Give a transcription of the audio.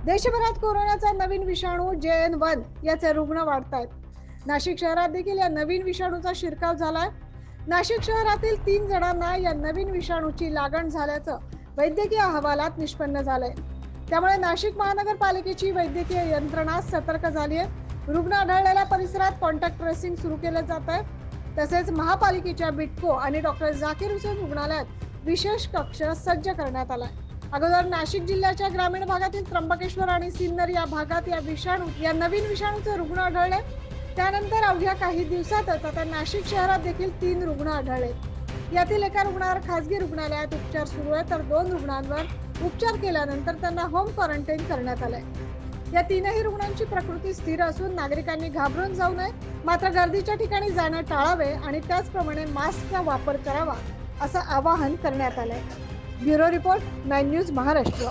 देशभरात कोरोनाचा नवीन विषाणू JN1 याचे रुग्ण वाढत आहेत. नाशिक शहरात देखील या नवीन विषाणूचा शिरकाव झालाय. नाशिक शहरातील 3 जणांना या नवीन विषाणूची लागण झाल्याचं वैद्यकीय अहवालात निष्पन्न झालंय. त्यामुळे नाशिक महानगरपालिकेची वैद्यकीय यंत्रणा सतर्क झाली आहे. रुग्ण आढळलेल्या परिसरात कॉन्टॅक्ट ट्रेसिंग सुरू केलं जात आहे. तसेच महापालिकेच्या बिटको आणि डॉक्टर झाकीर हुसेन रुग्णालयात विशेष कक्ष सज्ज करण्यात आलाय. अगोदर नाशिक जिल्ह्याच्या ग्रामीण भागातील त्र्यंबकेश्वर आणि सिन्नर या भागात या नवीन विषाणूचे रुग्ण आढळले. त्यानंतर अवघ्या काही दिवसातच आता नाशिक शहरात देखील 3 रुग्ण आढळले. यातील एका रुग्णावर खासगी रुग्णालयात उपचार सुरू आहे, तर 2 रुग्णांवर उपचार केल्यानंतर त्यांना होम क्वारंटाईन करण्यात आलंय. या 3ही रुग्णांची प्रकृती स्थिर असून नागरिकांनी घाबरून जाऊ नये, मात्र गर्दीच्या ठिकाणी जाणं टाळावे आणि त्याचप्रमाणे मास्कचा वापर करावा असं आवाहन करण्यात आलंय. Bureau report 9 news Maharashtra.